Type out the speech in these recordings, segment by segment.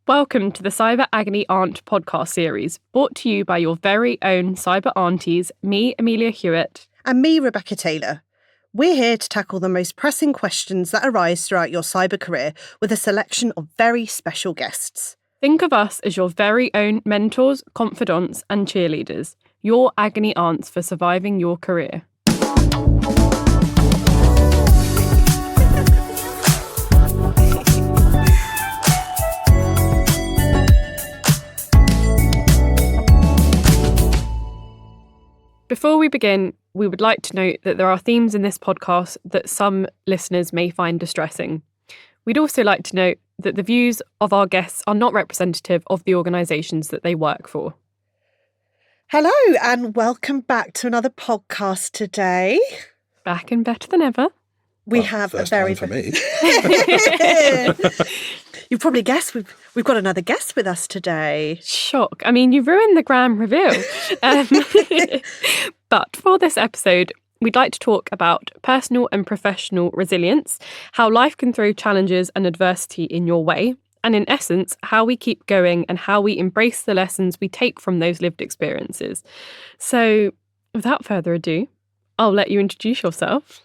Welcome to the Cyber Agony Aunt podcast series, brought to you by your very own cyber aunties, me, Amelia Hewitt. And me, Rebecca Taylor. We're here to tackle the most pressing questions that arise throughout your cyber career with a selection of very special guests. Think of us as your very own mentors, confidants, and cheerleaders, your agony aunts for surviving your career. Before we begin, we would like to note that there are themes in this podcast that some listeners may find distressing. We'd also like to note that the views of our guests are not representative of the organisations that they work for. Hello and welcome back to another podcast today. Back and better than ever. We have a very... for me. You've probably guessed we've got another guest with us today. Shock. I mean, you ruined the grand reveal. But for this episode, we'd like to talk about personal and professional resilience, how life can throw challenges and adversity in your way, and in essence, how we keep going and how we embrace the lessons we take from those lived experiences. So, without further ado, I'll let you introduce yourself.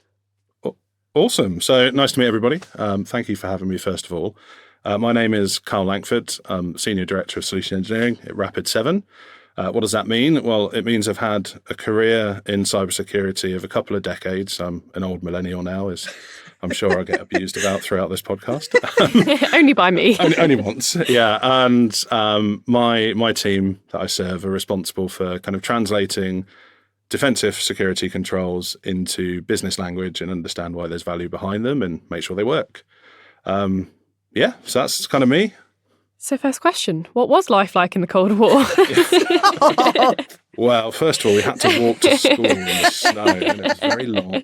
Awesome. So nice to meet everybody. Thank you for having me, first of all. My name is Karl Lankford. I'm Senior Director of Solution Engineering at Rapid7. What does that mean? Well, it means I've had a career in cybersecurity of a couple of decades. I'm an old millennial now, as I'm sure I'll get abused about throughout this podcast. Only by me. only once, yeah. And my team that I serve are responsible for kind of translating defensive security controls into business language and understand why there's value behind them and make sure they work. So that's kind of me. So first question, what was life like in the Cold War? Well, first of all, we had to walk to school in the snow and it was very long.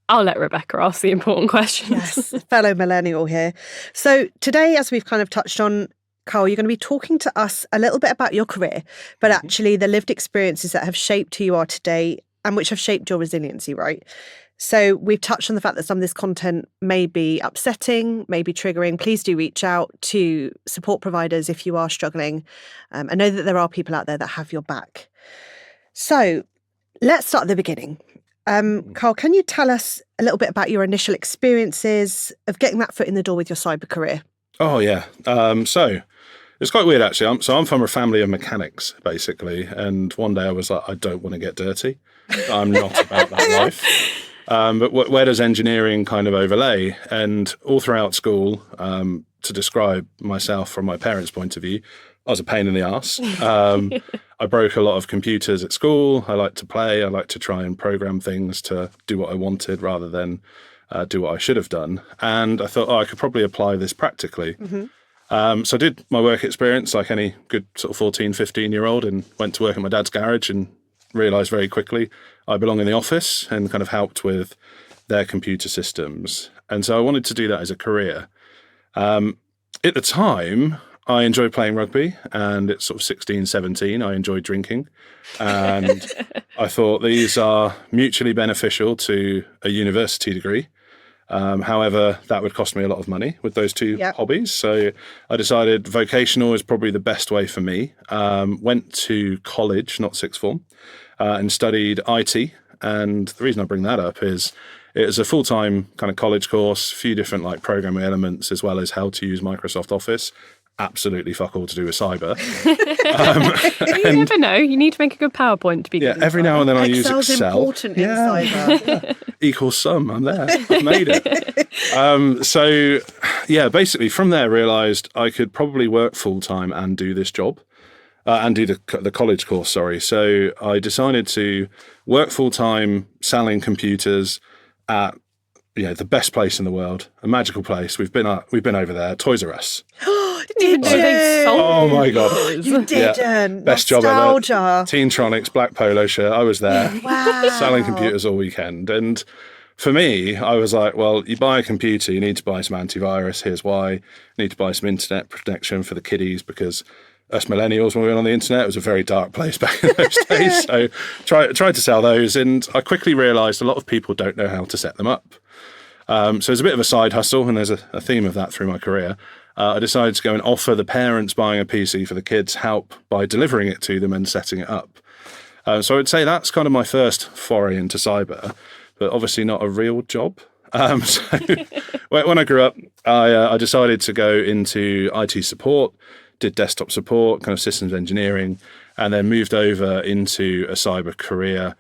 I'll let Rebecca ask the important questions. Yes, fellow millennial here. So today, as we've kind of touched on, Karl, you're going to be talking to us a little bit about your career, but actually the lived experiences that have shaped who you are today and which have shaped your resiliency, right? So we've touched on the fact that some of this content may be upsetting, may be triggering. Please do reach out to support providers if you are struggling. I know that there are people out there that have your back. So let's start at the beginning. Karl, can you tell us a little bit about your initial experiences of getting that foot in the door with your cyber career? Oh, yeah. So it's quite weird, actually. I'm from a family of mechanics, basically. And one day I was like, I don't want to get dirty. I'm not about that life. But where does engineering kind of overlay? And all throughout school, to describe myself from my parents' point of view, I was a pain in the arse. I broke a lot of computers at school. I liked to play. I liked to try and program things to do what I wanted rather than do what I should have done. And I thought, I could probably apply this practically. Mm-hmm. So I did my work experience like any good sort of 14, 15-year-old and went to work at my dad's garage and realised very quickly I belong in the office and kind of helped with their computer systems. And so I wanted to do that as a career. At the time, I enjoyed playing rugby, and at sort of 16, 17, I enjoyed drinking. And I thought these are mutually beneficial to a university degree. However, that would cost me a lot of money with those two hobbies. So I decided vocational is probably the best way for me. Went to college, not sixth form, and studied IT. And the reason I bring that up is it was a full-time kind of college course, a few different like programming elements, as well as how to use Microsoft Office. Absolutely fuck all to do with cyber. You never know. You need to make a good PowerPoint to be good. Yeah, every now and then I use Excel's Excel. Important in cyber. Equals sum. I'm there. I've made it. So basically from there I realised I could probably work full-time and do this job. And do the college course, sorry. So I decided to work full-time selling computers at the best place in the world, a magical place. We've been over there, Toys R Us. Did you? Oh my God. You didn't. Yeah. Best job ever. Nostalgia. Teentronics, black polo shirt. I was there. Wow. Selling computers all weekend. And for me, I was like, well, you buy a computer, you need to buy some antivirus. Here's why. You need to buy some internet protection for the kiddies because us millennials, when we went on the internet, it was a very dark place back in those days. So tried to sell those. And I quickly realised a lot of people don't know how to set them up. So it's a bit of a side hustle, and there's a theme of that through my career. I decided to go and offer the parents buying a PC for the kids help by delivering it to them and setting it up. So I would say that's kind of my first foray into cyber, but obviously not a real job. So when I grew up, I decided to go into IT support, did desktop support, kind of systems engineering, and then moved over into a cyber career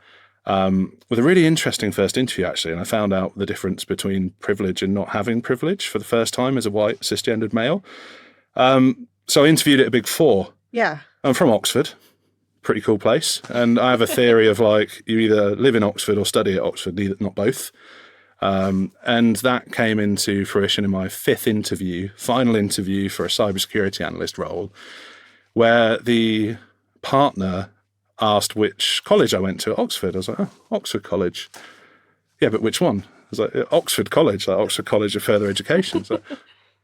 with a really interesting first interview, actually. And I found out the difference between privilege and not having privilege for the first time as a white cisgendered male. So I interviewed at a Big Four. Yeah. I'm from Oxford. Pretty cool place. And I have a theory of like, you either live in Oxford or study at Oxford, not both. And that came into fruition in my final interview for a cybersecurity analyst role, where the partner asked which college I went to at Oxford. I was like, oh, Oxford College. Yeah, but which one? I was like, Oxford College, like Oxford College of Further Education. So,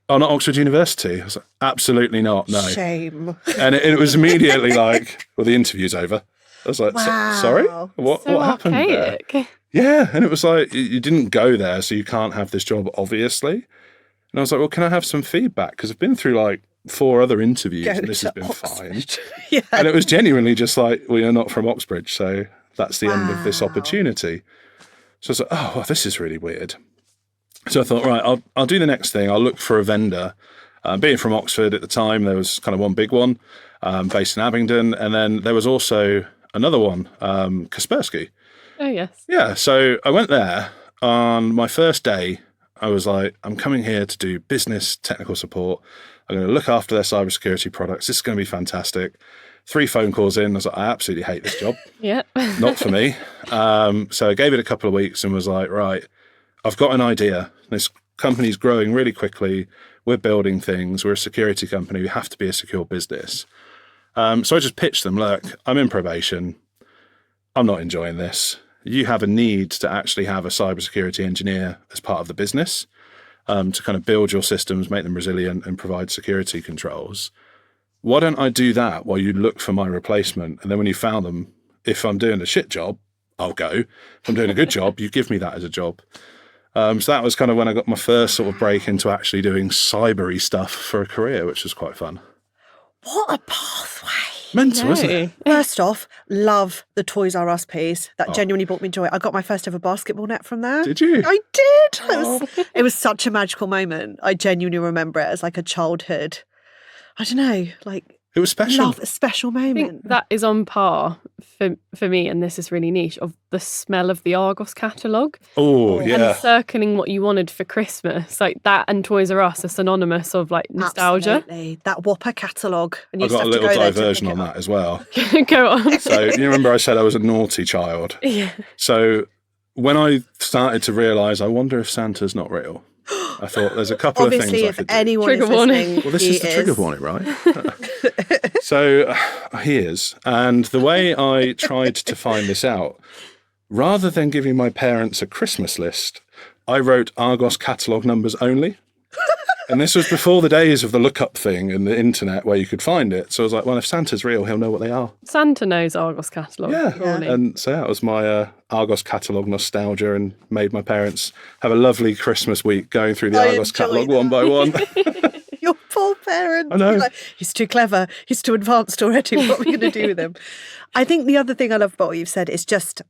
oh, not Oxford University. I was like, absolutely not, no. Shame. And it was immediately like, well, the interview's over. I was like, Wow. Sorry? What happened there? Archaic. Yeah, and it was like, you didn't go there, so you can't have this job, obviously. And I was like, well, can I have some feedback? Because I've been through like 4 other interviews and this has been fine. Yeah. And it was genuinely just like, well, you're not from Oxbridge, so that's the end of this opportunity. So I was like, oh, well, this is really weird. So I thought, right, I'll do the next thing. I'll look for a vendor. Being from Oxford at the time, there was kind of one big one based in Abingdon. And then there was also another one, Kaspersky. Oh, yes. Yeah, so I went there. On my first day, I was like, I'm coming here to do business technical support. I'm going to look after their cybersecurity products. This is going to be fantastic. 3 phone calls in, I was like, I absolutely hate this job. Yeah. Not for me. So I gave it a couple of weeks and was like, right, I've got an idea. This company's growing really quickly. We're building things. We're a security company. We have to be a secure business. So I just pitched them, look, I'm in probation. I'm not enjoying this. You have a need to actually have a cybersecurity engineer as part of the business to kind of build your systems, make them resilient and provide security controls. Why don't I do that while you look for my replacement? And then when you found them, if I'm doing a shit job, I'll go. If I'm doing a good job, you give me that as a job. So that was kind of when I got my first sort of break into actually doing cybery stuff for a career, which was quite fun. What a pathway. Mental, isn't it? First off, love the Toys R Us piece. That genuinely brought me joy. I got my first ever basketball net from there. Did you? I did. It was such a magical moment. I genuinely remember it as like a childhood. I don't know, like It was special. love a special I think moment. that is on par for me, and this is really niche, of the smell of the Argos catalogue. Oh, yeah. And circling what you wanted for Christmas. Like that and Toys R Us are synonymous of like nostalgia. Absolutely. That Whopper catalogue. And I you used got a to have to little go there to diversion pick on it that up. as well. Go on. So you remember I said I was a naughty child. Yeah. So when I started to realise, I wonder if Santa's not real, I thought there's a couple of Obviously, things I if could do. anyone Trigger is warning. listening, Well, this he is the trigger warning, right? So he is. And the way I tried to find this out, rather than giving my parents a Christmas list, I wrote Argos catalogue numbers only. And this was before the days of the lookup thing and the internet where you could find it. So I was like, well, if Santa's real, he'll know what they are. Santa knows Argos catalogue. Yeah. surely. And so that was my Argos catalogue nostalgia and made my parents have a lovely Christmas week going through the I Argos enjoy catalogue that. one by one. Your poor parents. I know. You're like, he's too clever. He's too advanced already. What are we going to do with him? I think the other thing I love about what you've said is just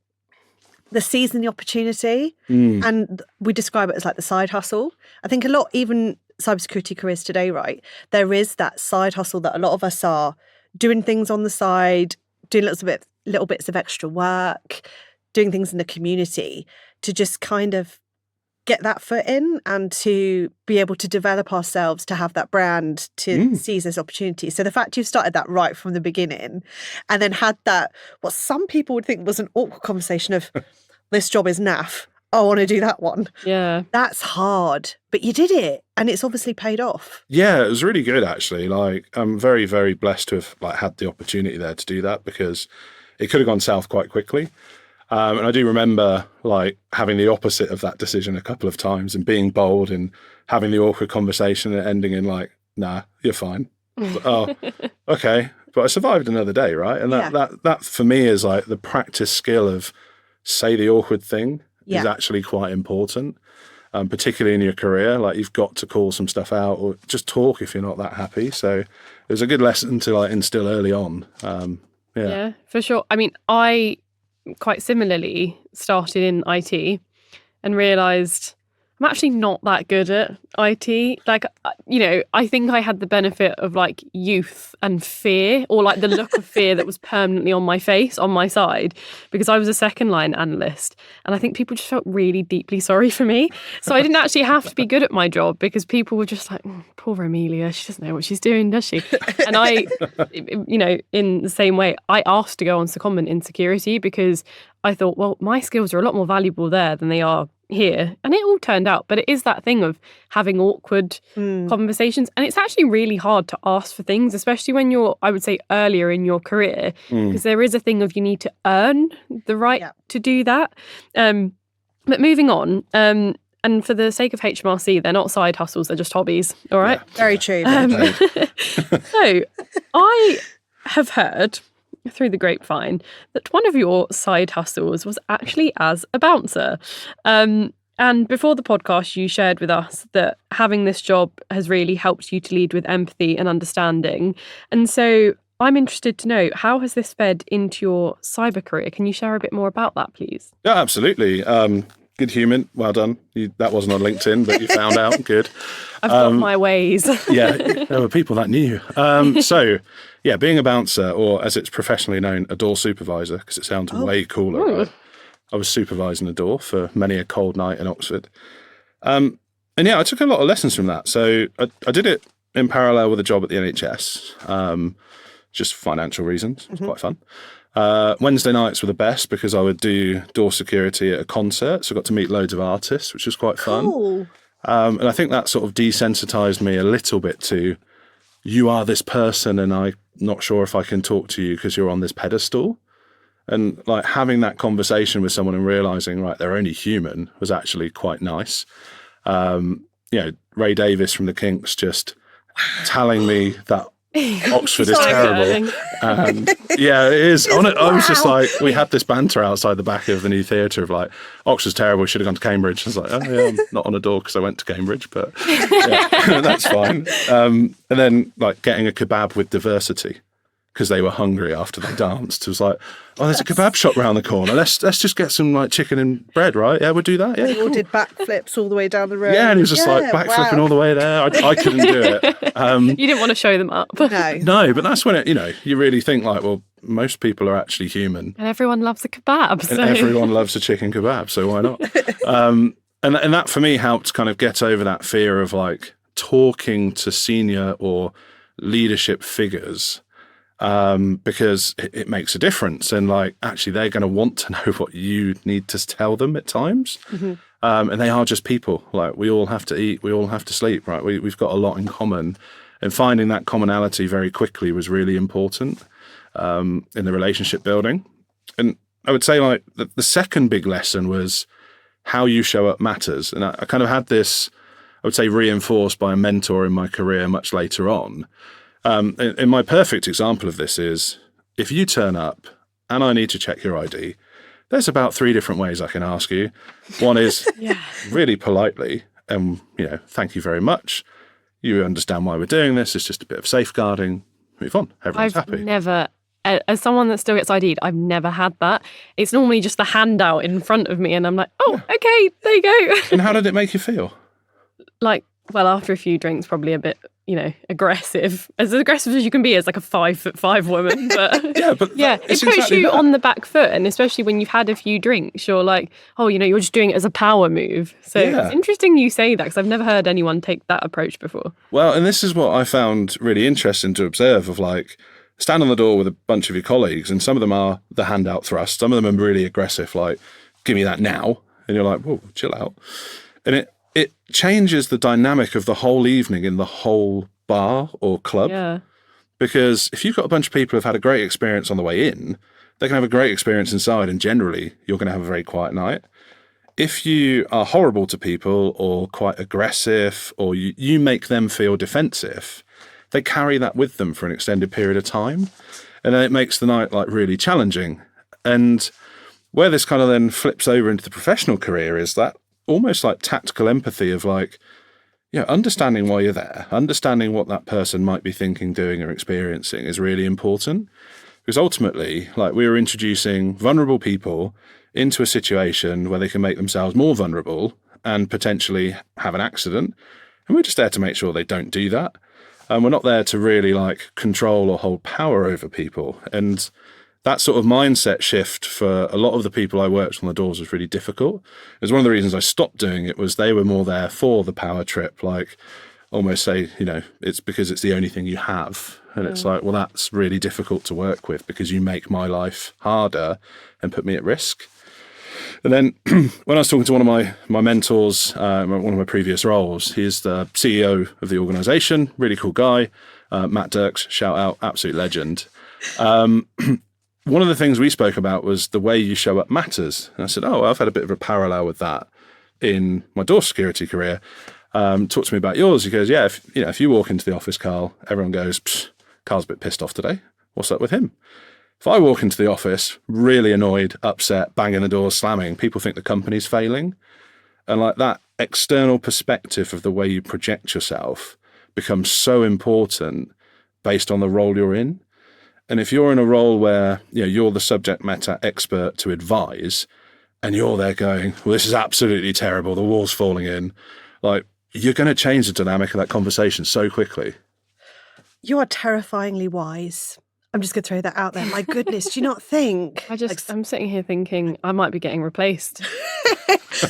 the seize and the opportunity. And we describe it as like the side hustle. I think a lot, even cybersecurity careers today, right? There is that side hustle that a lot of us are doing things on the side, doing little bits of extra work, doing things in the community to just kind of get that foot in and to be able to develop ourselves, to have that brand, to seize this opportunity. So the fact you've started that right from the beginning and then had that, what some people would think was an awkward conversation of, this job is naff, I want to do that one. Yeah. That's hard, but you did it and it's obviously paid off. Yeah, it was really good actually. Like I'm very, very blessed to have had the opportunity there to do that because it could have gone south quite quickly. And I do remember having the opposite of that decision a couple of times and being bold and having the awkward conversation and ending in nah, you're fine. Oh, okay. But I survived another day, right? And that for me is the practice skill of say the awkward thing is actually quite important. particularly in your career. Like, you've got to call some stuff out or just talk if you're not that happy. So it was a good lesson to like instill early on. Yeah, for sure. I mean, I quite similarly started in IT and realised I'm actually not that good at IT. Like, I think I had the benefit of like youth and fear, or like the look of fear that was permanently on my face, on my side, because I was a second line analyst. And I think people just felt really deeply sorry for me. So I didn't actually have to be good at my job because people were just like, poor Amelia, she doesn't know what she's doing, does she? And I, in the same way, I asked to go on secondment in security because I thought, well, my skills are a lot more valuable there than they are here. And it all turned out, but it is that thing of having awkward conversations. And it's actually really hard to ask for things, especially when you're, I would say, earlier in your career, because there is a thing of you need to earn the right to do that. But moving on, and for the sake of HMRC, they're not side hustles, they're just hobbies. All right. Yeah. Very true. So I have heard through the grapevine that one of your side hustles was actually as a bouncer. And before the podcast, you shared with us that having this job has really helped you to lead with empathy and understanding. And so I'm interested to know, how has this fed into your cyber career? Can you share a bit more about that, please? Yeah, absolutely. Good human. Well done. That wasn't on LinkedIn, but you found out. Good. I've got my ways. Yeah, there were people that knew. So, yeah, being a bouncer, or as it's professionally known, a door supervisor, because it sounds way cooler. Right? I was supervising a door for many a cold night in Oxford. And yeah, I took a lot of lessons from that. So I did it in parallel with a job at the NHS, just for financial reasons. It was quite fun. Wednesday nights were the best because I would do door security at a concert. So I got to meet loads of artists, which was quite fun. Cool. And I think that sort of desensitized me a little bit to, you are this person and I'm not sure if I can talk to you because you're on this pedestal. And like having that conversation with someone and realizing, right, they're only human was actually quite nice. Ray Davies from the Kinks just telling me that Oxford is terrible. And yeah, it is. I was just like, we had this banter outside the back of the new theatre of like, Oxford's terrible, should have gone to Cambridge. I was like, oh yeah, I'm not on a door because I went to Cambridge, but yeah, that's fine. And then like getting a kebab with diversity because they were hungry after they danced. It was like, oh, there's a kebab shop round the corner. Let's just get some like chicken and bread, right? Yeah, we'll do that. Yeah, we all did backflips all the way down the road. Yeah, and he was just like backflipping all the way there. I couldn't do it. You didn't want to show them up. No, but that's when it, you really think like, well, most people are actually human. And everyone loves a kebab. So. And everyone loves a chicken kebab, so why not? And that for me helped kind of get over that fear of like talking to senior or leadership figures. Because it makes a difference, and like actually they're going to want to know what you need to tell them at times, and they are just people. Like we all have to eat, we all have to sleep, right? We've got a lot in common, and finding that commonality very quickly was really important in the relationship building. And I would say like the second big lesson was how you show up matters, and I kind of had this, I would say, reinforced by a mentor in my career much later on. And my perfect example of this is if you turn up and I need to check your ID, there's about 3 different ways I can ask you. One is really politely, and thank you very much. You understand why we're doing this. It's just a bit of safeguarding. Move on. Everyone's happy. I've never, as someone that still gets ID'd, I've never had that. It's normally just the handout in front of me and I'm like, oh, okay, there you go. And how did it make you feel? Like, well, after a few drinks, probably a bit, aggressive. As aggressive as you can be as like a 5'5" woman. But it puts exactly you on the back foot. And especially when you've had a few drinks, you're like, oh, you're just doing it as a power move. So it's interesting you say that because I've never heard anyone take that approach before. Well, and this is what I found really interesting to observe of like, stand on the door with a bunch of your colleagues and some of them are the handout thrust. Some of them are really aggressive, like, give me that now. And you're like, whoa, chill out. And it changes the dynamic of the whole evening in the whole bar or club. Yeah. Because if you've got a bunch of people who've had a great experience on the way in, they can have a great experience inside, and generally you're going to have a very quiet night. If you are horrible to people or quite aggressive or you make them feel defensive, they carry that with them for an extended period of time. And then it makes the night like really challenging. And where this kind of then flips over into the professional career is that almost like tactical empathy of like, understanding why you're there, understanding what that person might be thinking, doing, or experiencing is really important. Because ultimately, like, we were introducing vulnerable people into a situation where they can make themselves more vulnerable and potentially have an accident. And we're just there to make sure they don't do that. And we're not there to really like control or hold power over people. And that sort of mindset shift for a lot of the people I worked on the doors was really difficult. It was one of the reasons I stopped doing it, was they were more there for the power trip, like almost say, it's because it's the only thing you have. And it's like, well, that's really difficult to work with because you make my life harder and put me at risk. And then when I was talking to one of my mentors, one of my previous roles, he's the CEO of the organization, really cool guy, Matt Dirks, shout out, absolute legend. One of the things we spoke about was the way you show up matters. And I said, I've had a bit of a parallel with that in my door security career. Talk to me about yours. He goes, if you walk into the office, Karl, everyone goes, Karl's a bit pissed off today. What's up with him? If I walk into the office really annoyed, upset, banging the doors, slamming, people think the company's failing. And like that external perspective of the way you project yourself becomes so important based on the role you're in. And if you're in a role where you're the subject matter expert to advise, and you're there going, well, this is absolutely terrible, the wall's falling in, like, you're going to change the dynamic of that conversation so quickly. You are terrifyingly wise. I'm just going to throw that out there. My goodness, do you not think? I'm sitting here thinking I might be getting replaced.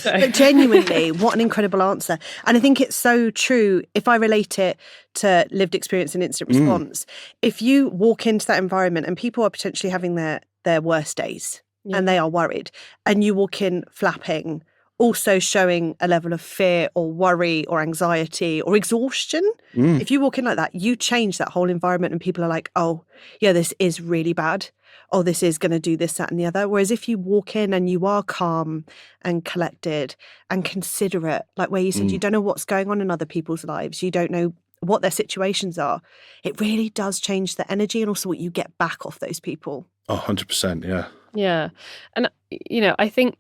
But genuinely, what an incredible answer. And I think it's so true. If I relate it to lived experience and instant response, if you walk into that environment and people are potentially having their worst days and they are worried, and you walk in flapping, also showing a level of fear or worry or anxiety or exhaustion. If you walk in like that, you change that whole environment and people are like, oh, yeah, this is really bad. Oh, this is going to do this, that and the other. Whereas if you walk in and you are calm and collected and considerate, like where you said, you don't know what's going on in other people's lives, you don't know what their situations are, it really does change the energy and also what you get back off those people. 100%, yeah. Yeah. And, I think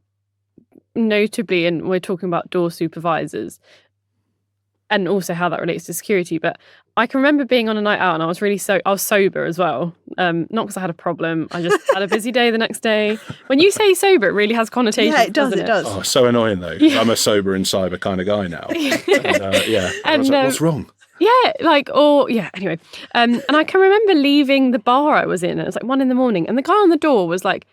notably, and we're talking about door supervisors and also how that relates to security, but I can remember being on a night out and I was sober as well. Not because I had a problem, I just had a busy day the next day. When you say sober, it really has connotations. Yeah, it does, doesn't it does. Oh, so annoying though. Yeah. I'm a sober in cyber kind of guy now. And I was like, what's wrong? Yeah, anyway. And I can remember leaving the bar I was in, and it was like 1 a.m, and the guy on the door was like,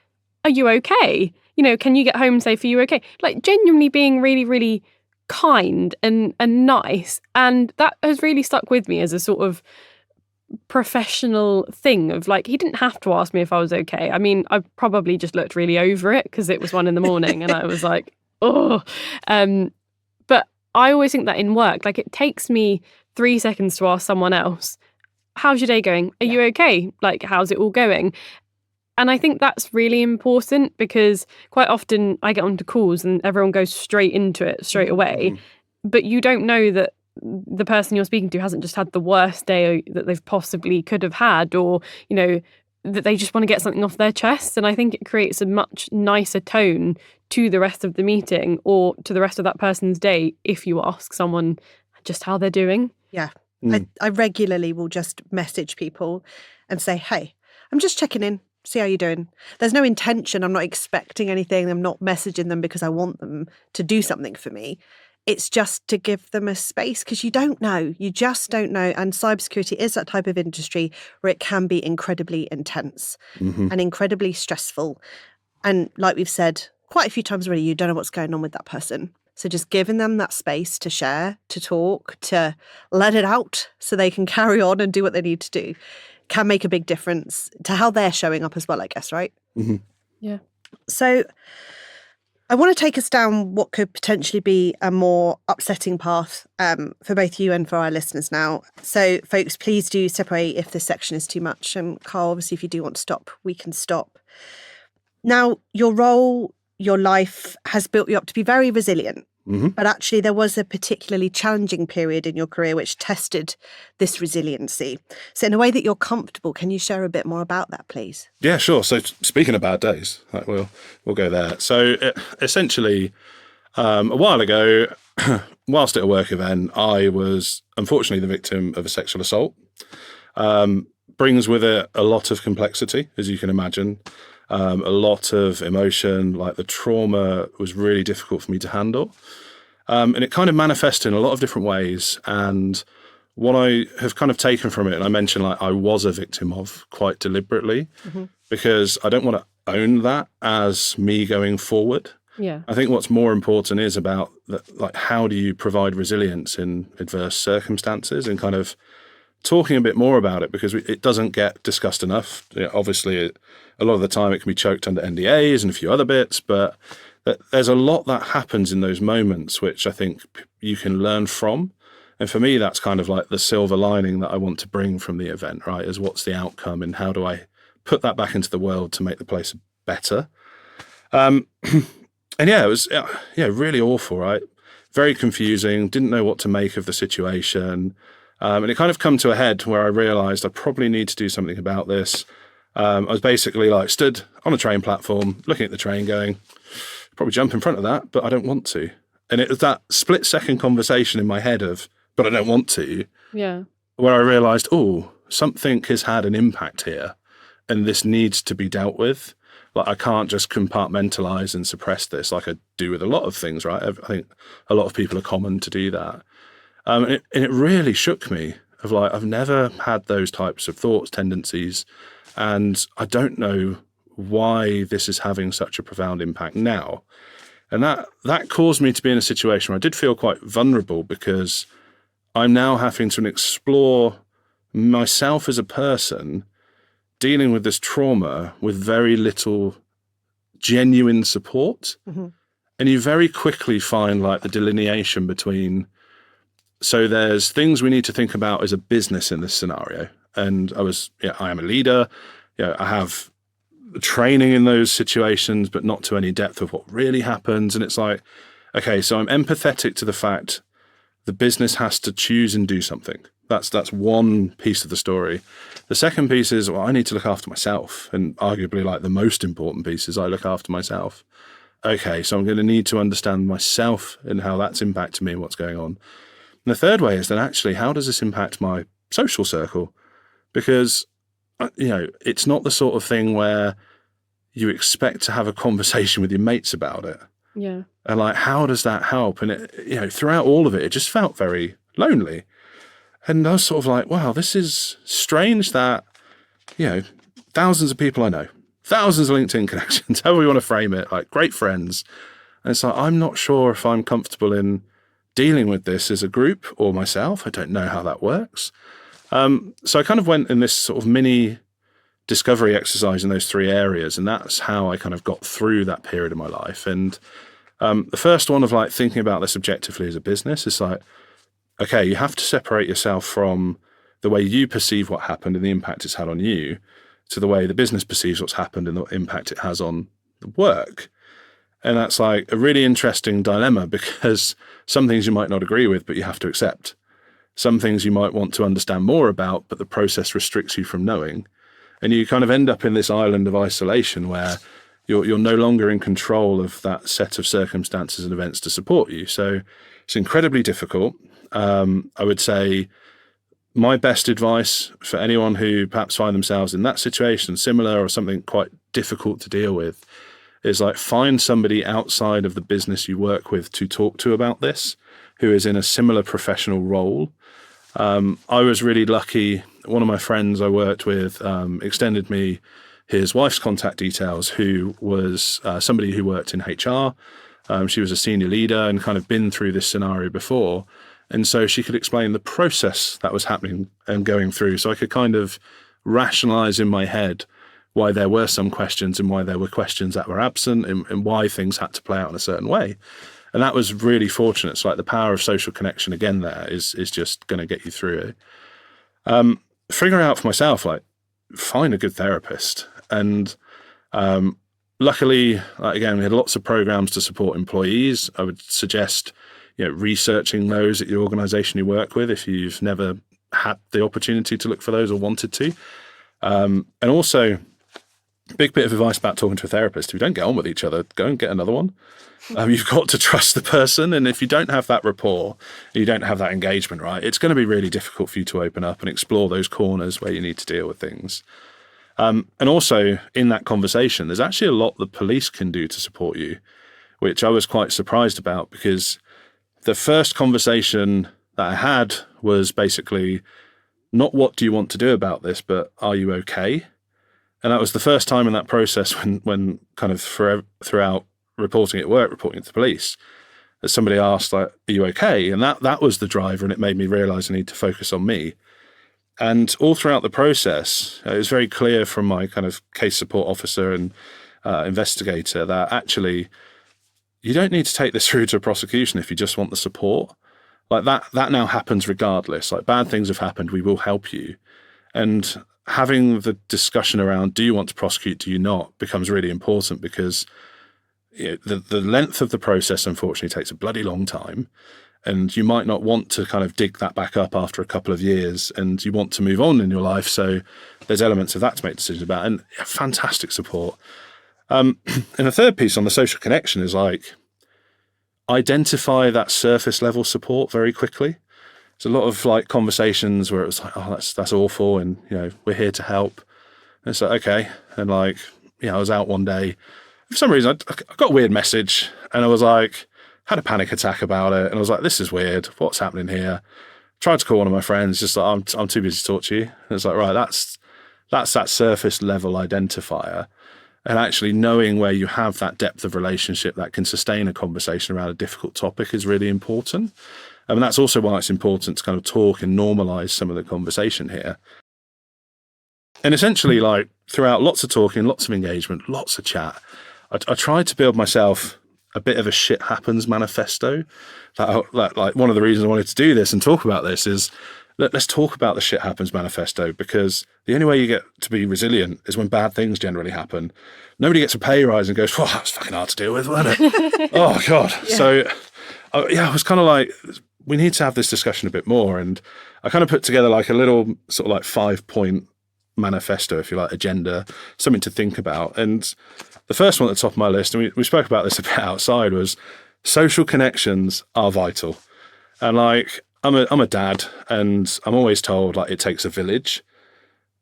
are you okay? Can you get home safe? Are you okay? Like, genuinely being really, really kind and nice. And that has really stuck with me as a sort of professional thing of like, he didn't have to ask me if I was okay. I mean, I probably just looked really over it because it was 1 a.m, and I was like, oh. But I always think that in work, like, it takes me 3 seconds to ask someone else, how's your day going? Are you okay? Like, how's it all going? And I think that's really important because quite often I get onto calls and everyone goes straight into it straight away. But you don't know that the person you're speaking to hasn't just had the worst day that they've possibly could have had, or, that they just want to get something off their chest. And I think it creates a much nicer tone to the rest of the meeting or to the rest of that person's day if you ask someone just how they're doing. Yeah. I regularly will just message people and say, hey, I'm just checking in. See how you're doing. There's no intention. I'm not expecting anything. I'm not messaging them because I want them to do something for me. It's just to give them a space because you don't know. You just don't know. And cybersecurity is that type of industry where it can be incredibly intense and incredibly stressful. And like we've said quite a few times already, you don't know what's going on with that person. So just giving them that space to share, to talk, to let it out so they can carry on and do what they need to do can make a big difference to how they're showing up as well, I guess, right? Yeah. So I want to take us down what could potentially be a more upsetting path for both you and for our listeners now. So folks, please do step away if this section is too much. And Karl, obviously, if you do want to stop, we can stop. Now, your role, your life has built you up to be very resilient. But actually, there was a particularly challenging period in your career which tested this resiliency. So in a way that you're comfortable, can you share a bit more about that, please? Yeah, sure. So speaking of bad days, we'll go there. So essentially, A while ago, whilst at a work event, I was unfortunately the victim of a sexual assault. Brings with it a lot of complexity, as you can imagine, a lot of emotion. Like the trauma was really difficult for me to handle. And it kind of manifested in a lot of different ways. And what I have kind of taken from it, and I mentioned like I was a victim of quite deliberately, because I don't want to own that as me going forward. Yeah. I think what's more important is about like how do you provide resilience in adverse circumstances, and kind of talking a bit more about it, because it doesn't get discussed enough. Obviously, a lot of the time it can be choked under NDAs and a few other bits, but there's a lot that happens in those moments which I think you can learn from. And for me, that's kind of like the silver lining that I want to bring from the event, right? Is what's the outcome and how do I put that back into the world to make the place better? And yeah, it was really awful, right? Very confusing, didn't know what to make of the situation. And it kind of come to a head where I realised I probably need to do something about this. I was basically like stood on a train platform, looking at the train going, probably jump in front of that, but I don't want to. And it was that split-second conversation in my head of, but I don't want to, where I realised, something has had an impact here and this needs to be dealt with. Like I can't just compartmentalize and suppress this like I do with a lot of things, right? I think a lot of people are common to do that. And it really shook me of like, I've never had those types of thoughts, tendencies, and I don't know why this is having such a profound impact now. And that caused me to be in a situation where I did feel quite vulnerable, because I'm now having to explore myself as a person dealing with this trauma with very little genuine support. And you very quickly find like the delineation between, so there's things we need to think about as a business in this scenario. And I am a leader, I have training in those situations, but not to any depth of what really happens. And it's like, okay, so I'm empathetic to the fact the business has to choose and do something. That's one piece of the story. The second piece is, I need to look after myself. And arguably like the most important piece is I look after myself. Okay, so I'm going to need to understand myself and how that's impacted me and what's going on. And the third way is then actually, how does this impact my social circle? Because, it's not the sort of thing where you expect to have a conversation with your mates about it. Yeah. And like, how does that help? And it, throughout all of it, it just felt very lonely. And I was sort of like, wow, this is strange that, thousands of people I know, thousands of LinkedIn connections, however you want to frame it, like great friends. And it's like, I'm not sure if I'm comfortable in dealing with this as a group or myself. I don't know how that works. So I kind of went in this sort of mini discovery exercise in those three areas. And that's how I kind of got through that period of my life. And the first one of like thinking about this objectively as a business is like, okay, you have to separate yourself from the way you perceive what happened and the impact it's had on you to the way the business perceives what's happened and the impact it has on the work. And that's like a really interesting dilemma, because some things you might not agree with, but you have to accept. Some things you might want to understand more about, but the process restricts you from knowing. And you kind of end up in this island of isolation where you're no longer in control of that set of circumstances and events to support you. So it's incredibly difficult. I would say my best advice for anyone who perhaps find themselves in that situation, similar or something quite difficult to deal with, is like find somebody outside of the business you work with to talk to about this, who is in a similar professional role. I was really lucky. One of my friends I worked with extended me his wife's contact details, who was somebody who worked in HR. She was a senior leader and kind of been through this scenario before. And so she could explain the process that was happening and going through. So I could kind of rationalize in my head why there were some questions and why there were questions that were absent, and why things had to play out in a certain way. And that was really fortunate. So like the power of social connection again there is just going to get you through it. Figuring out for myself, like find a good therapist. And luckily, again, we had lots of programs to support employees. I would suggest researching those at your organization you work with if you've never had the opportunity to look for those or wanted to. And also big bit of advice about talking to a therapist: if you don't get on with each other, go and get another one. You've got to trust the person, and if you don't have that rapport, you don't have that engagement, right, it's going to be really difficult for you to open up and explore those corners where you need to deal with things. And also in that conversation, there's actually a lot the police can do to support you, which I was quite surprised about, because the first conversation that I had was basically not what do you want to do about this, but are you okay? And that was the first time in that process when kind of throughout reporting at work, reporting to the police, that somebody asked, like, are you okay? And that was the driver, and it made me realise I need to focus on me. And all throughout the process, it was very clear from my kind of case support officer and investigator that actually you don't need to take this through to a prosecution if you just want the support. Like that now happens regardless. Like, bad things have happened, we will help you. And having the discussion around, do you want to prosecute, do you not, becomes really important, because the length of the process, unfortunately, takes a bloody long time. And you might not want to kind of dig that back up after a couple of years, and you want to move on in your life. So there's elements of that to make decisions about, and fantastic support. And the third piece on the social connection is, like, identify that surface level support very quickly. There's a lot of, like, conversations where it was like, oh, that's awful, and, we're here to help. And it's like, okay. And, like, I was out one day. For some reason, I got a weird message, and I was like, had a panic attack about it, and I was like, this is weird. What's happening here? Tried to call one of my friends, just like, I'm too busy to talk to you. And it's like, right, that's that surface level identifier. And actually knowing where you have that depth of relationship that can sustain a conversation around a difficult topic is really important. And that's also why it's important to kind of talk and normalize some of the conversation here. And essentially, like, throughout lots of talking, lots of engagement, lots of chat, I tried to build myself a bit of a shit happens manifesto. Like, one of the reasons I wanted to do this and talk about this is, let's talk about the shit happens manifesto, because the only way you get to be resilient is when bad things generally happen. Nobody gets a pay rise and goes, well, that's fucking hard to deal with, wasn't it? Oh, God. Yeah. So, I was kind of like, we need to have this discussion a bit more. And I kind of put together like a little sort of like 5-point manifesto, if you like, agenda, something to think about. And the first one at the top of my list, and we spoke about this a bit outside, was social connections are vital. And, like, I'm a dad, and I'm always told, like, it takes a village.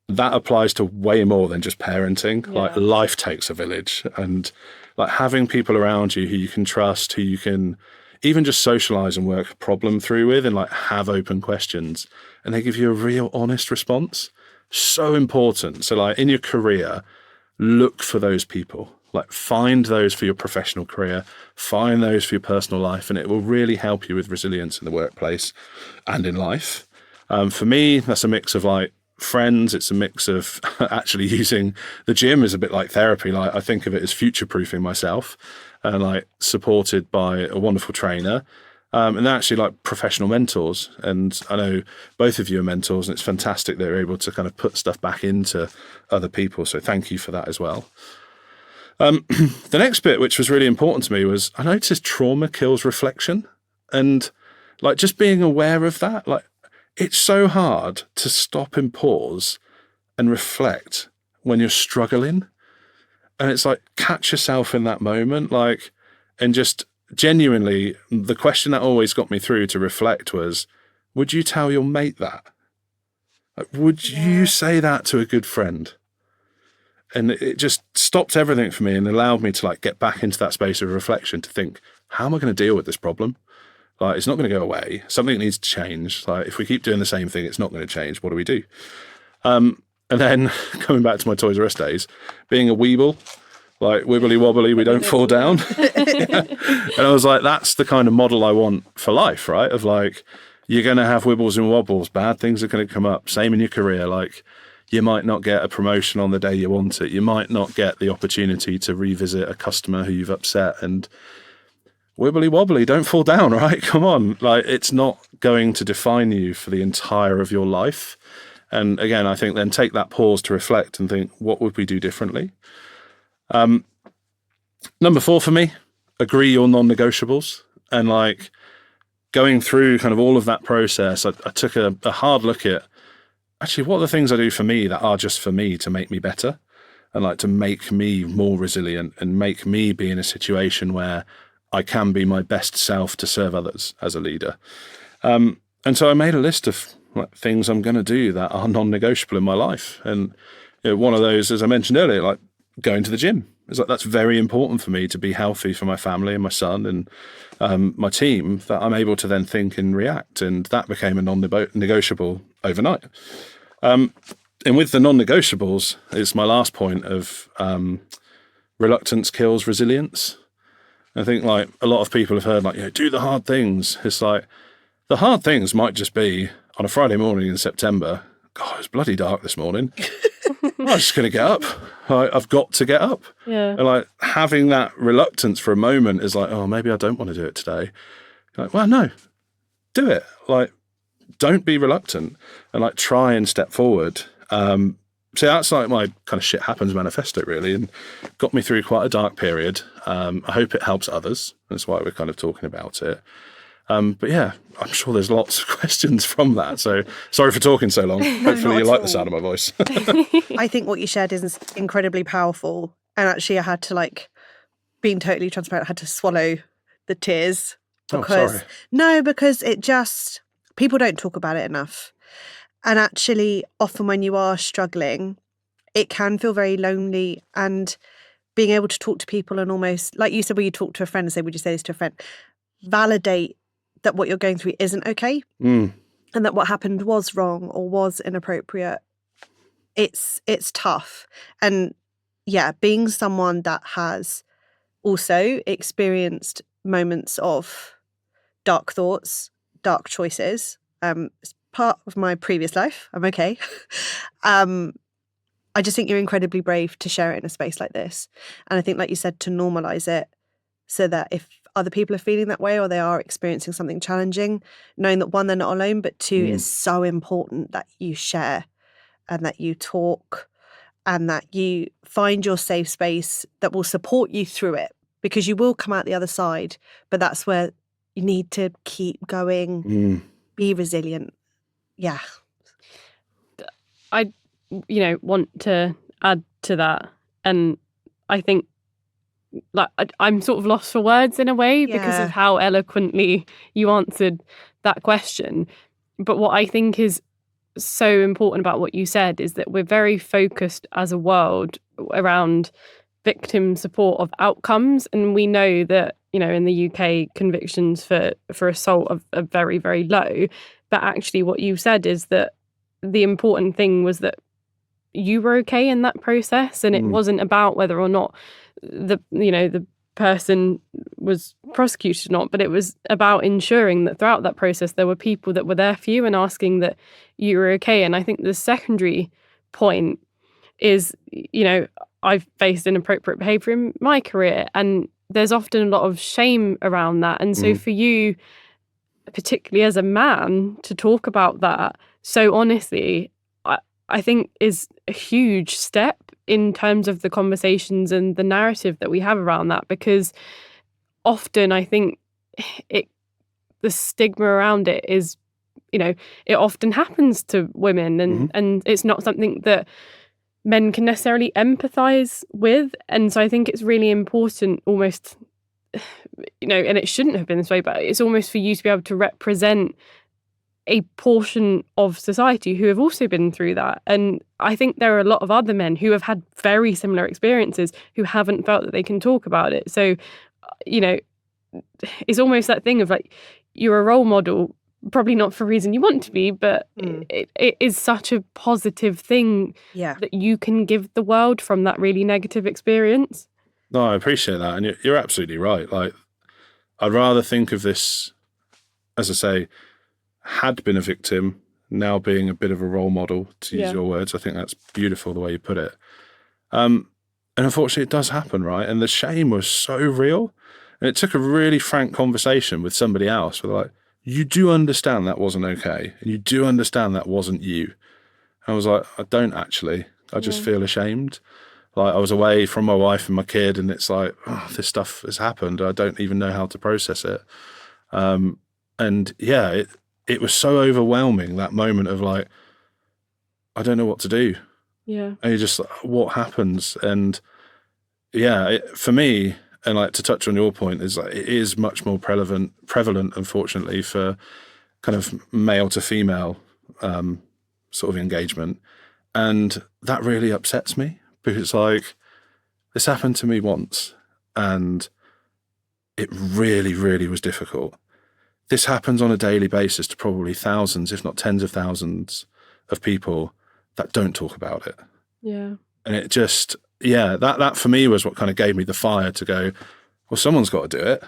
That applies to way more than just parenting. Yeah. Like, life takes a village, and, like, having people around you who you can trust, who you can even just socialize and work a problem through with, and, like, have open questions, and they give you a real honest response. So important. So, like, in your career, look for those people. Like, find those for your professional career, find those for your personal life, and it will really help you with resilience in the workplace and in life. For me, that's a mix of, like, friends. It's a mix of actually using the gym as a bit like therapy. Like, I think of it as future-proofing myself, and, like, supported by a wonderful trainer. And actually, like, professional mentors. And I know both of you are mentors, and it's fantastic that you're able to kind of put stuff back into other people. So thank you for that as well. The next bit, which was really important to me, was I noticed trauma kills reflection. And, like, just being aware of that, like, it's so hard to stop and pause and reflect when you're struggling. And it's like, catch yourself in that moment, like, and just genuinely, the question that always got me through to reflect was, would you tell your mate that? Like, would you say that to a good friend? And it just stopped everything for me and allowed me to, like, get back into that space of reflection to think, how am I going to deal with this problem? Like, it's not going to go away. Something needs to change. Like, if we keep doing the same thing, it's not going to change. What do we do? And then coming back to my Toys R Us days, being a weeble, like, wibbly wobbly, we don't fall down. And I was like, that's the kind of model I want for life, right? Of, like, you're going to have wibbles and wobbles. Bad things are going to come up. Same in your career. Like, you might not get a promotion on the day you want it. You might not get the opportunity to revisit a customer who you've upset. And wibbly wobbly, don't fall down, right? Come on. Like, it's not going to define you for the entire of your life. And again, I think then take that pause to reflect and think, what would we do differently? Number 4 for me, agree your non-negotiables. And, like, going through kind of all of that process, I took a hard look at, actually, what are the things I do for me that are just for me to make me better? and like to make me more resilient and make me be in a situation where I can be my best self to serve others as a leader. And so I made a list of like things I'm going to do that are non-negotiable in my life. And one of those, as I mentioned earlier, like going to the gym. It's like that's very important for me to be healthy for my family and my son and my team, that I'm able to then think and react. And that became a non-negotiable overnight. And with the non-negotiables, it's my last point of reluctance kills resilience. I think like a lot of people have heard like, do the hard things. It's like the hard things might just be on a Friday morning in September. God, it's bloody dark this morning. I'm just going to get up. I've got to get up. Yeah. And like having that reluctance for a moment is like, oh, maybe I don't want to do it today. Like, well, no, do it. Like, don't be reluctant and like try and step forward. So that's like my kind of shit happens manifesto really, and got me through quite a dark period. I hope it helps others. That's why we're kind of talking about it. But yeah, I'm sure there's lots of questions from that. So sorry for talking so long. Hopefully you like the sound of my voice. I think what you shared is incredibly powerful. And actually I had to, like, being totally transparent, I had to swallow the tears. Because it just, people don't talk about it enough. And actually, often when you are struggling, it can feel very lonely, and being able to talk to people and almost, like you said, when you talk to a friend and say, would you say this to a friend? Validate that what you're going through isn't okay, and that what happened was wrong or was inappropriate. It's tough. And yeah, being someone that has also experienced moments of dark thoughts, dark choices, it's part of my previous life. I'm okay. I just think you're incredibly brave to share it in a space like this. And I think, like you said, to normalize it so that if other people are feeling that way or they are experiencing something challenging, knowing that one, they're not alone, but two, it's so important that you share and that you talk and that you find your safe space that will support you through it, because you will come out the other side. But that's where you need to keep going, be resilient. Yeah. I want to add to that, and I think like I'm sort of lost for words in a way because of how eloquently you answered that question. But what I think is so important about what you said is that we're very focused as a world around victim support of outcomes, and we know that in the UK convictions for assault are very, very low. But actually what you said is that the important thing was that you were okay in that process, and it wasn't about whether or not the person was prosecuted or not, but it was about ensuring that throughout that process there were people that were there for you and asking that you were okay. And I think the secondary point is, I've faced inappropriate behaviour in my career, and there's often a lot of shame around that. And so for you, particularly as a man, to talk about that so honestly, I think is a huge step in terms of the conversations and the narrative that we have around that, because often I think the stigma around it is, it often happens to women, and it's not something that men can necessarily empathise with. And so I think it's really important almost, and it shouldn't have been this way, but it's almost for you to be able to represent a portion of society who have also been through that. And I think there are a lot of other men who have had very similar experiences who haven't felt that they can talk about it. So, it's almost that thing of like, you're a role model, probably not for a reason you want to be, but it is such a positive thing that you can give the world from that really negative experience. No, I appreciate that. And you're absolutely right. Like, I'd rather think of this, as I say, had been a victim, now being a bit of a role model, to use your words. I think that's beautiful the way you put it. And unfortunately it does happen, right? And the shame was so real. And it took a really frank conversation with somebody else where they're like, you do understand that wasn't okay. And you do understand that wasn't you. I was like, I don't actually. I just feel ashamed. Like, I was away from my wife and my kid, and it's like, oh, this stuff has happened. I don't even know how to process it. And it was so overwhelming, that moment of like, I don't know what to do. Yeah. And you're just like, what happens? And yeah, for me, and like to touch on your point, is like it is much more prevalent, unfortunately, for kind of male to female sort of engagement. And that really upsets me because it's like, this happened to me once and it really, really was difficult. This happens on a daily basis to probably thousands, if not tens of thousands of people that don't talk about it. Yeah. And it just, yeah, that for me was what kind of gave me the fire to go, well, someone's got to do it.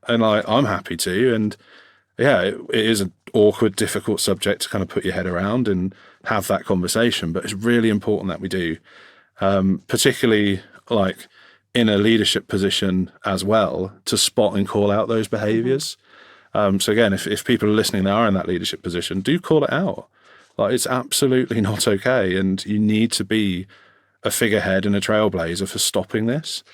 And I'm happy to. And yeah, it is an awkward, difficult subject to kind of put your head around and have that conversation. But it's really important that we do, particularly like in a leadership position as well, to spot and call out those behaviors. So again, if people are listening that are in that leadership position, do call it out. Like, it's absolutely not okay. And you need to be a figurehead and a trailblazer for stopping this.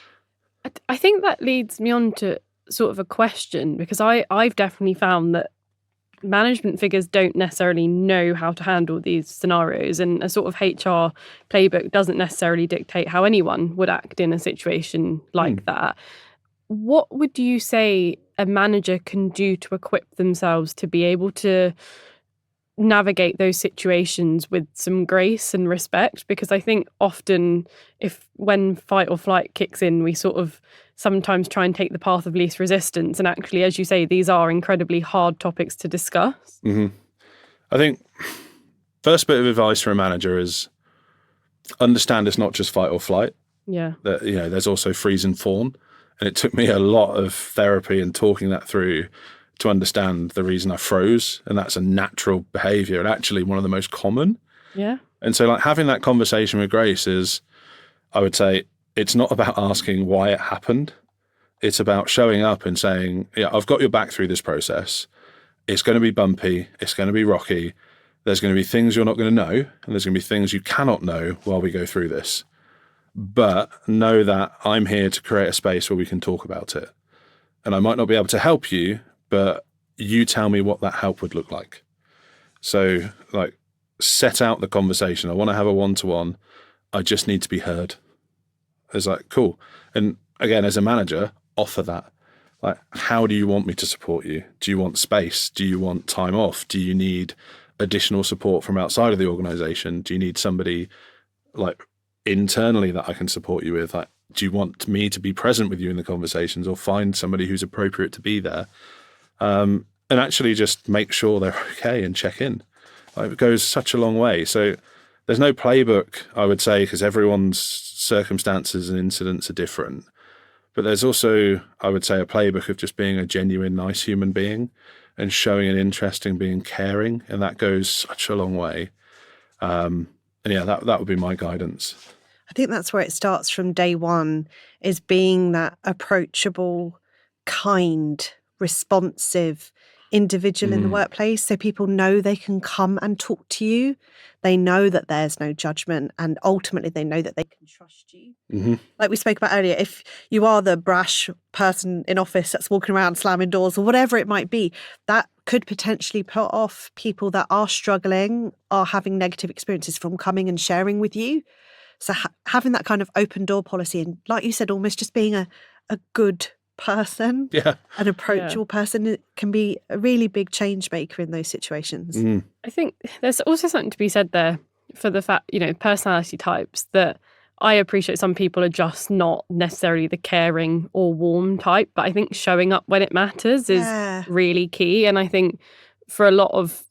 I think that leads me on to sort of a question, because I've definitely found that management figures don't necessarily know how to handle these scenarios, and a sort of HR playbook doesn't necessarily dictate how anyone would act in a situation like that. What would you say a manager can do to equip themselves to be able to navigate those situations with some grace and respect? Because I think often when fight or flight kicks in, we sort of sometimes try and take the path of least resistance. And actually, as you say, these are incredibly hard topics to discuss. Mm-hmm. I think first bit of advice for a manager is understand it's not just fight or flight. Yeah. That, there's also freeze and fawn. And it took me a lot of therapy and talking that through to understand the reason I froze. And that's a natural behavior and actually one of the most common. Yeah. And so like having that conversation with grace is, I would say, it's not about asking why it happened. It's about showing up and saying, yeah, I've got your back through this process. It's going to be bumpy. It's going to be rocky. There's going to be things you're not going to know. And there's going to be things you cannot know while we go through this. But know that I'm here to create a space where we can talk about it. And I might not be able to help you, but you tell me what that help would look like. So like, set out the conversation. I want to have a one-to-one. I just need to be heard. It's like, cool. And again, as a manager, offer that. Like, how do you want me to support you? Do you want space? Do you want time off? Do you need additional support from outside of the organization? Do you need somebody like internally that I can support you with? Like, do you want me to be present with you in the conversations, or find somebody who's appropriate to be there? And actually just make sure they're okay and check in. Like, it goes such a long way. So there's no playbook, I would say, because everyone's circumstances and incidents are different. But there's also, I would say, a playbook of just being a genuine, nice human being and showing an interest in being caring. And that goes such a long way. And yeah, that would be my guidance. I think that's where it starts from day one, is being that approachable, kind, responsive individual in the workplace, so people know they can come and talk to you. They know that there's no judgment, and ultimately they know that they can trust you. Mm-hmm. Like we spoke about earlier, if you are the brash person in office that's walking around slamming doors or whatever it might be, that could potentially put off people that are struggling, are having negative experiences from coming and sharing with you. So having that kind of open door policy, and like you said, almost just being a good person, an approachable person, it can be a really big change maker in those situations. I think there's also something to be said there for the fact, personality types, that I appreciate some people are just not necessarily the caring or warm type, but I think showing up when it matters is really key. And I think for a lot of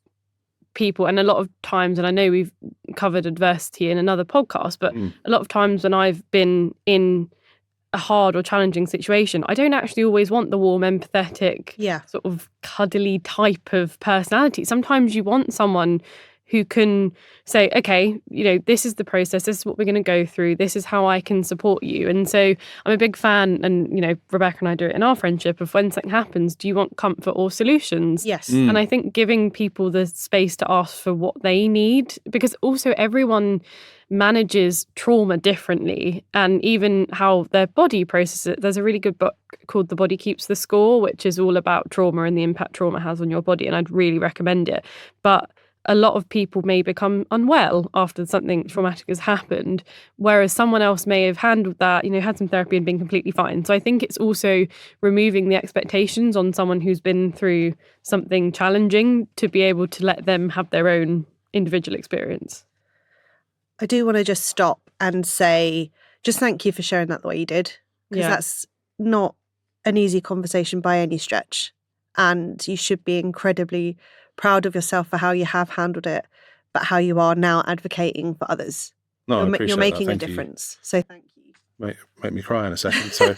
people, and a lot of times, and I know we've covered adversity in another podcast, but a lot of times when I've been in a hard or challenging situation, I don't actually always want the warm, empathetic, sort of cuddly type of personality. Sometimes you want someone who can say, okay, this is the process, this is what we're going to go through, this is how I can support you. And so I'm a big fan, and Rebecca and I do it in our friendship, of when something happens, do you want comfort or solutions? Yes. And I think giving people the space to ask for what they need, because also everyone manages trauma differently, and even how their body processes it. There's a really good book called The Body Keeps the Score, which is all about trauma and the impact trauma has on your body, and I'd really recommend it. But a lot of people may become unwell after something traumatic has happened, whereas someone else may have handled that, had some therapy and been completely fine. So I think it's also removing the expectations on someone who's been through something challenging to be able to let them have their own individual experience. I do want to just stop and say, just thank you for sharing that the way you did, because that's not an easy conversation by any stretch. And you should be incredibly proud of yourself for how you have handled it, but how you are now advocating for others. No, I appreciate you're making that. a difference. So thank you. Make me cry in a second. So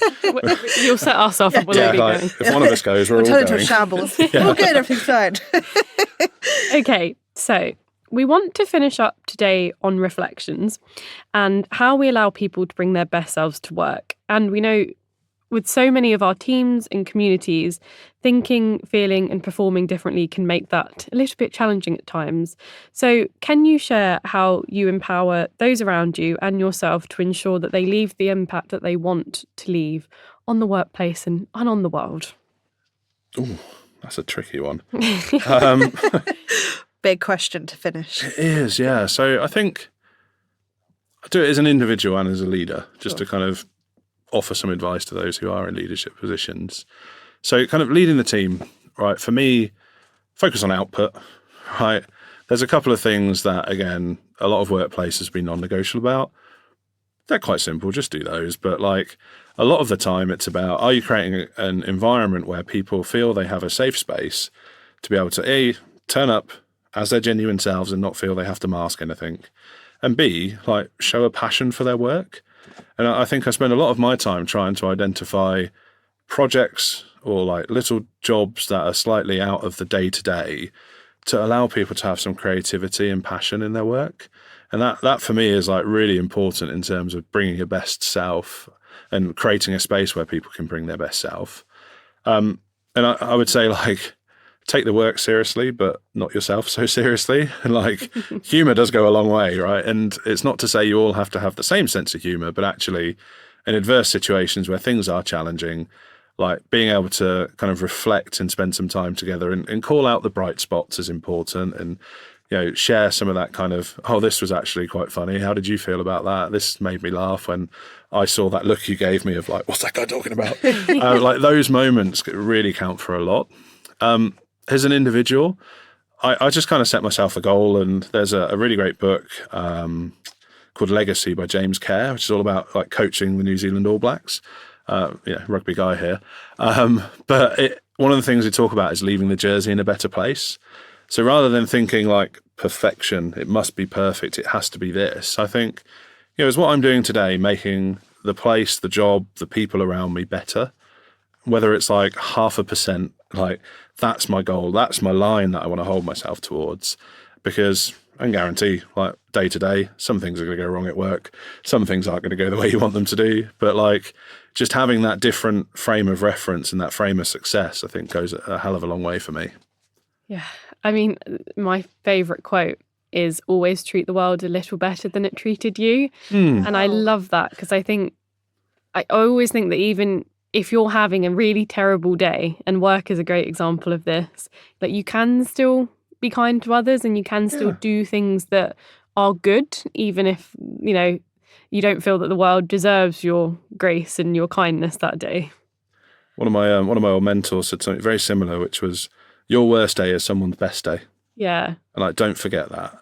you'll set us off and we'll all be going. If one of us goes, we're all turn going. into a shambles. We're good, everything's fine. Okay, so we want to finish up today on reflections and how we allow people to bring their best selves to work. And we know with so many of our teams and communities, thinking, feeling and performing differently can make that a little bit challenging at times. So can you share how you empower those around you and yourself to ensure that they leave the impact that they want to leave on the workplace and on the world? Ooh, that's a tricky one. Big question to finish. It is, yeah. So I think I do it as an individual and as a leader, just to kind of offer some advice to those who are in leadership positions. So kind of leading the team, right? For me, focus on output, right? There's a couple of things that, again, a lot of workplaces be non-negotiable about. They're quite simple, just do those. But like a lot of the time it's about, are you creating an environment where people feel they have a safe space to be able to A, turn up as their genuine selves and not feel they have to mask anything, and B, like show a passion for their work. And I think I spend a lot of my time trying to identify projects or like little jobs that are slightly out of the day-to-day to allow people to have some creativity and passion in their work. And that for me is like really important in terms of bringing your best self and creating a space where people can bring their best self. And I would say like, take the work seriously, but not yourself so seriously. And like humor does go a long way, right? And it's not to say you all have to have the same sense of humor, but actually in adverse situations where things are challenging, like being able to kind of reflect and spend some time together and call out the bright spots is important. And, share some of that kind of, oh, this was actually quite funny. How did you feel about that? This made me laugh when I saw that look you gave me of like, what's that guy talking about? Like those moments really count for a lot. As an individual, I just kind of set myself a goal, and there's a really great book called Legacy by James Kerr, which is all about like coaching the New Zealand All Blacks. Rugby guy here. But one of the things we talk about is leaving the jersey in a better place. So rather than thinking like perfection, it must be perfect, it has to be this, I think, is what I'm doing today, making the place, the job, the people around me better. Whether it's like 0.5%, like that's my goal, that's my line that I want to hold myself towards, because I can guarantee like day to day, some things are going to go wrong at work, some things aren't going to go the way you want them to do. But like just having that different frame of reference and that frame of success, I think goes a hell of a long way for me. Yeah. I mean, my favourite quote is always treat the world a little better than it treated you. And I love that because I always think that even if you're having a really terrible day, and work is a great example of this, that you can still be kind to others and you can still do things that are good, even if, you don't feel that the world deserves your grace and your kindness that day. One of my old mentors said something very similar, which was, your worst day is someone's best day. Yeah. And like, don't forget that.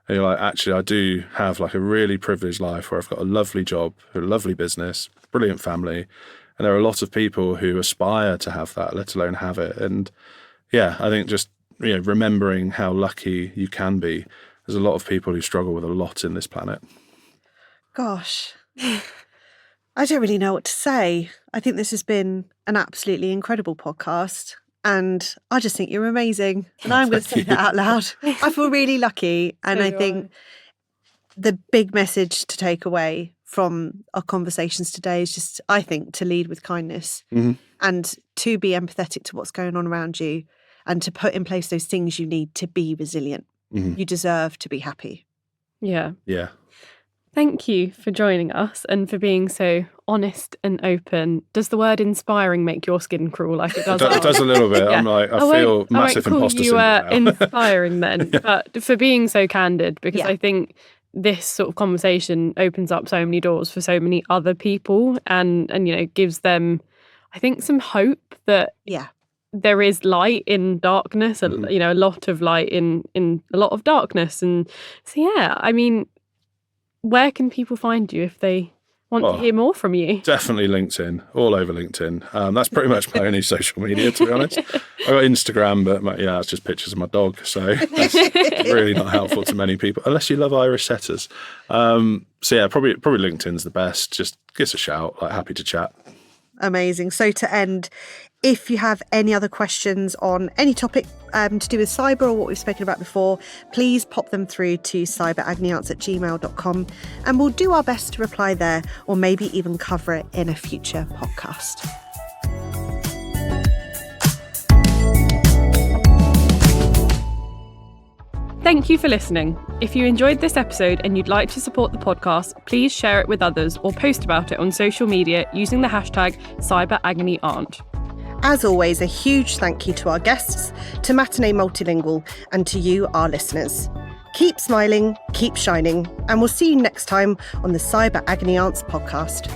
And you're like, actually, I do have like a really privileged life where I've got a lovely job, a lovely business, brilliant family. And there are a lot of people who aspire to have that, let alone have it. And yeah, I think just, remembering how lucky you can be. There's a lot of people who struggle with a lot in this planet. Gosh, I don't really know what to say. I think this has been an absolutely incredible podcast. And I just think you're amazing. And I'm going to say that out loud. I feel really lucky. And I think the big message to take away from our conversations today is just, I think, to lead with kindness and to be empathetic to what's going on around you and to put in place those things you need to be resilient. You deserve to be happy. Yeah. Yeah. Thank you for joining us and for being so honest and open. Does the word inspiring make your skin crawl like it does? It does a little bit. Yeah. I'm like, I feel massive imposter syndrome now. Inspiring then, but for being so candid, because Yeah. I think this sort of conversation opens up so many doors for so many other people, and gives them, I think, some hope that there is light in darkness. A lot of light in a lot of darkness. And so I mean, where can people find you if they want to hear more from you? Definitely LinkedIn, all over LinkedIn. That's pretty much my only social media, to be honest. I got Instagram, but it's just pictures of my dog, so that's really not helpful to many people, unless you love Irish setters. Probably LinkedIn's the best. Just give us a shout. Like, happy to chat. Amazing. So to end, if you have any other questions on any topic to do with cyber or what we've spoken about before, please pop them through to cyberagneyaunts@gmail.com and we'll do our best to reply there, or maybe even cover it in a future podcast. Thank you for listening. If you enjoyed this episode and you'd like to support the podcast, please share it with others or post about it on social media using the hashtag CyberAgonyAunt. As always, a huge thank you to our guests, to Matinee Multilingual, and to you, our listeners. Keep smiling, keep shining, and we'll see you next time on the Cyber Agony Aunts podcast.